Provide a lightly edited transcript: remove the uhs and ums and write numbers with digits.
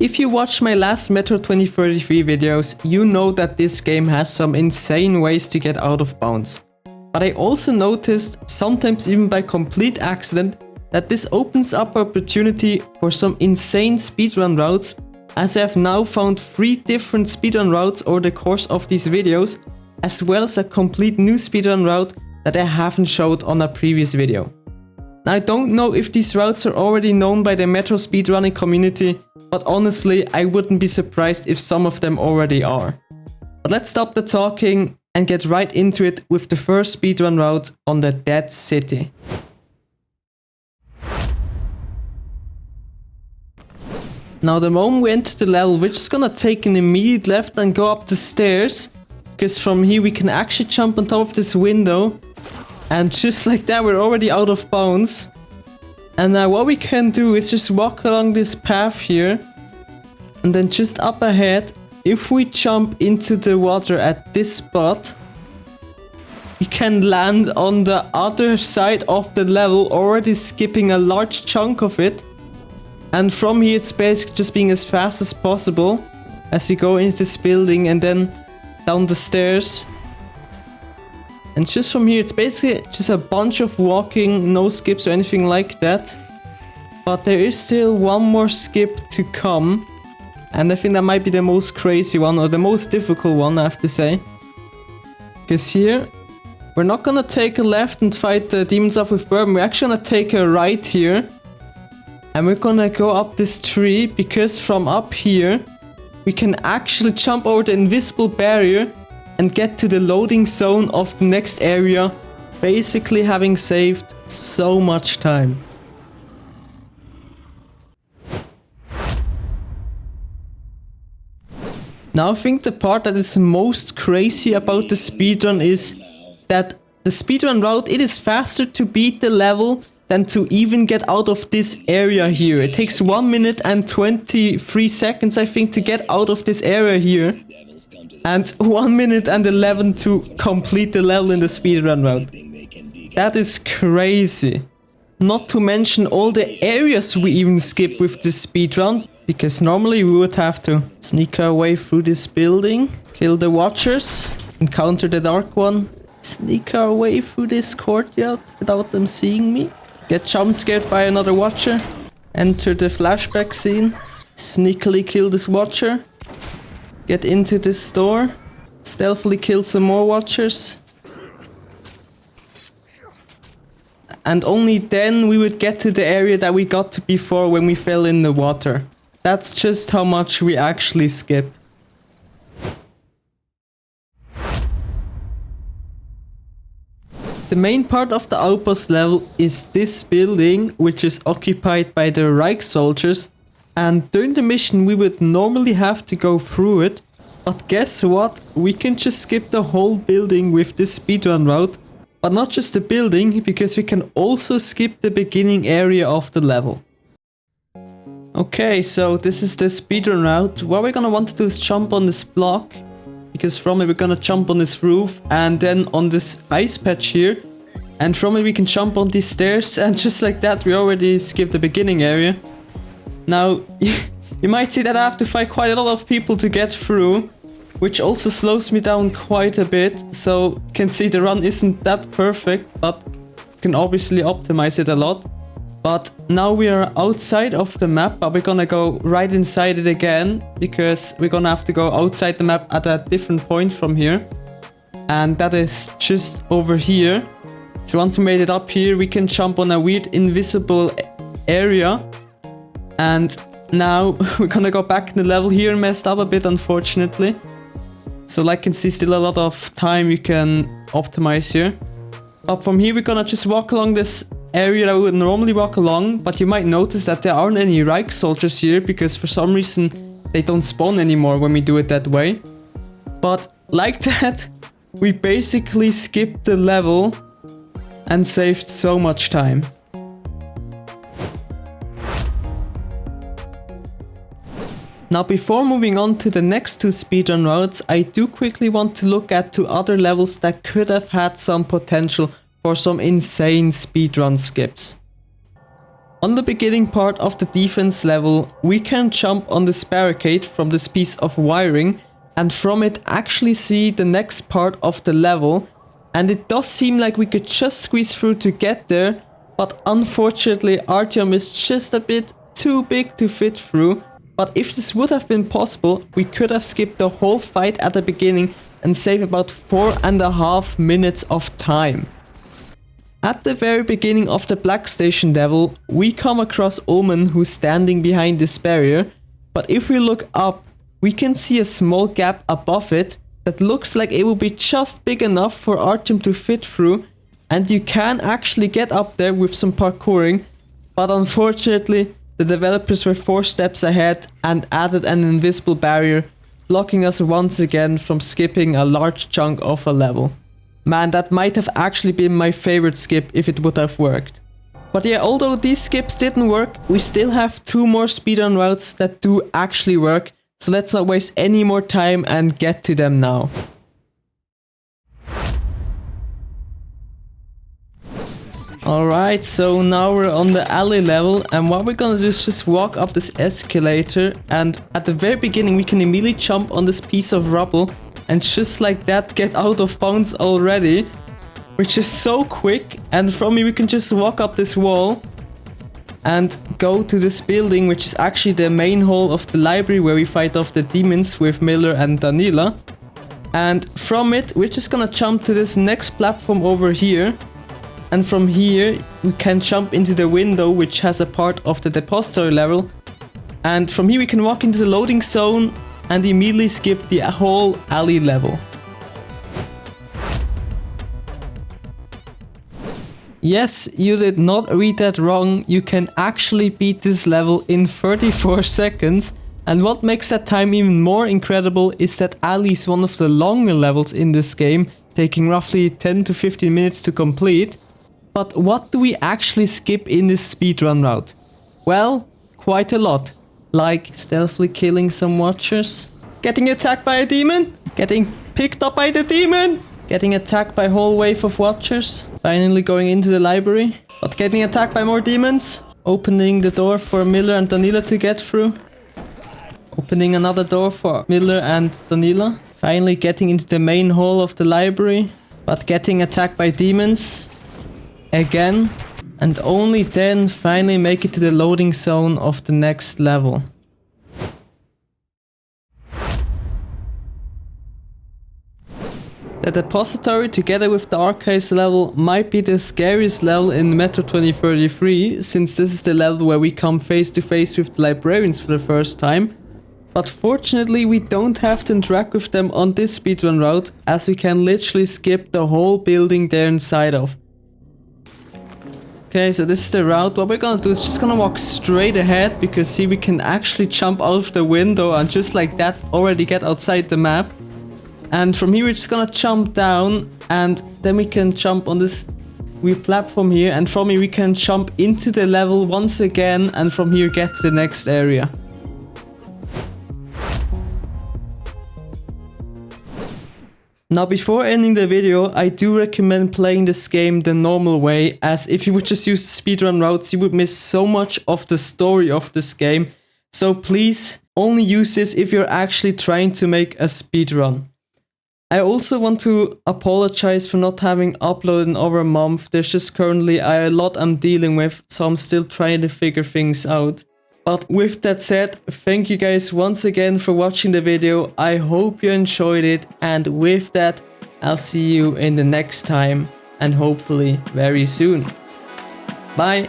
If you watched my last Metro 2033 videos, you know that this game has some insane ways to get out of bounds. But I also noticed, sometimes even by complete accident, that this opens up opportunity for some insane speedrun routes, as I have now found 3 different speedrun routes over the course of these videos, as well as a complete new speedrun route that I haven't showed on a previous video. Now I don't know if these routes are already known by the Metro speedrunning community, but honestly I wouldn't be surprised if some of them already are. But let's stop the talking and get right into it with the first speedrun route on the Dead City. Now the moment we enter the level, we're just gonna take an immediate left and go up the stairs, because from here we can actually jump on top of this window, and just like that we're already out of bounds. And now what we can do is just walk along this path here, and then just up ahead, if we jump into the water at this spot, we can land on the other side of the level, already skipping a large chunk of it. And from here it's basically just being as fast as possible as we go into this building and then down the stairs. And just from here it's basically just a bunch of walking, no skips or anything like that. But there is still one more skip to come. And I think that might be the most crazy one, or the most difficult one, I have to say. Because here, we're not gonna take a left and fight the demons off with bourbon, we're actually gonna take a right here. And we're gonna go up this tree, because from up here, we can actually jump over the invisible barrier and get to the loading zone of the next area, basically having saved so much time. Now I think the part that is most crazy about the speedrun is that the speedrun route, it is faster to beat the level than to even get out of this area here. It takes 1 minute and 23 seconds I think to get out of this area here. And 1 minute and 11 to complete the level in the speedrun route. That is crazy. Not to mention all the areas we even skip with this speedrun. Because normally we would have to sneak our way through this building, kill the watchers, encounter the dark one, sneak our way through this courtyard without them seeing me, get jump scared by another watcher, enter the flashback scene, sneakily kill this watcher, get into this store, stealthily kill some more watchers, and only then we would get to the area that we got to before when we fell in the water. That's just how much we actually skip. The main part of the Outpost level is this building, which is occupied by the Reich soldiers, and during the mission we would normally have to go through it, but guess what? We can just skip the whole building with this speedrun route, but not just the building, because we can also skip the beginning area of the level. Okay, so this is the speedrun route. What we're gonna want to do is jump on this block, because from it we're gonna jump on this roof and then on this ice patch here, and from it we can jump on these stairs, and just like that we already skipped the beginning area. Now you might see that I have to fight quite a lot of people to get through, which also slows me down quite a bit, so you can see the run isn't that perfect, but you can obviously optimize it a lot. But now we are outside of the map, but we're gonna go right inside it again, because we're gonna have to go outside the map at a different point from here. And that is just over here. So once we made it up here, we can jump on a weird invisible area. And now we're gonna go back in the level here, messed up a bit unfortunately. So like you can see, still a lot of time you can optimize here. But from here we're gonna just walk along this area that we would normally walk along, but you might notice that there aren't any Reich soldiers here, because for some reason they don't spawn anymore when we do it that way. But like that, we basically skipped the level and saved so much time. Now before moving on to the next 2 speedrun routes, I do quickly want to look at 2 other levels that could have had some potential for some insane speedrun skips. On the beginning part of the defense level, we can jump on this barricade from this piece of wiring and from it actually see the next part of the level, and it does seem like we could just squeeze through to get there, but unfortunately Artyom is just a bit too big to fit through. But if this would have been possible, we could have skipped the whole fight at the beginning and save about 4.5 minutes of time. At the very beginning of the Black Station level, we come across Ullman who's standing behind this barrier, but if we look up, we can see a small gap above it that looks like it will be just big enough for Artyom to fit through, and you can actually get up there with some parkouring, but unfortunately the developers were 4 steps ahead and added an invisible barrier, blocking us once again from skipping a large chunk of a level. Man, that might have actually been my favorite skip if it would have worked. But yeah, although these skips didn't work, we still have 2 more speedrun routes that do actually work, so let's not waste any more time and get to them now. Alright, so now we're on the alley level, and what we're gonna do is just walk up this escalator, and at the very beginning we can immediately jump on this piece of rubble and just like that get out of bounds already, which is so quick. And from here we can just walk up this wall and go to this building, which is actually the main hall of the library where we fight off the demons with Miller and Danila. And from it we're just gonna jump to this next platform over here, and from here we can jump into the window which has a part of the depository level, and from here we can walk into the loading zone and immediately skip the whole alley level. Yes, you did not read that wrong, you can actually beat this level in 34 seconds, and what makes that time even more incredible is that alley is one of the longer levels in this game, taking roughly 10 to 15 minutes to complete. But what do we actually skip in this speedrun route? Well, quite a lot. Like stealthily killing some watchers, getting attacked by a demon, getting picked up by the demon, getting attacked by a whole wave of watchers, finally going into the library, but getting attacked by more demons, opening the door for Miller and Danila to get through, opening another door for Miller and Danila, finally getting into the main hall of the library, but getting attacked by demons again, and only then finally make it to the loading zone of the next level. The depository together with the archives level might be the scariest level in Metro 2033, since this is the level where we come face to face with the librarians for the first time. But fortunately we don't have to interact with them on this speedrun route, as we can literally skip the whole building they're inside of. Okay, so this is the route. What we're gonna do is just gonna walk straight ahead, because see, we can actually jump out of the window and just like that already get outside the map. And from here we're just gonna jump down, and then we can jump on this weird platform here, and from here we can jump into the level once again, and from here get to the next area. Now before ending the video, I do recommend playing this game the normal way, as if you would just use speedrun routes, you would miss so much of the story of this game. So please only use this if you're actually trying to make a speedrun. I also want to apologize for not having uploaded in over a month. There's just currently a lot I'm dealing with, so I'm still trying to figure things out. But with that said, thank you guys once again for watching the video. I hope you enjoyed it, and with that, I'll see you in the next time, and hopefully very soon. Bye!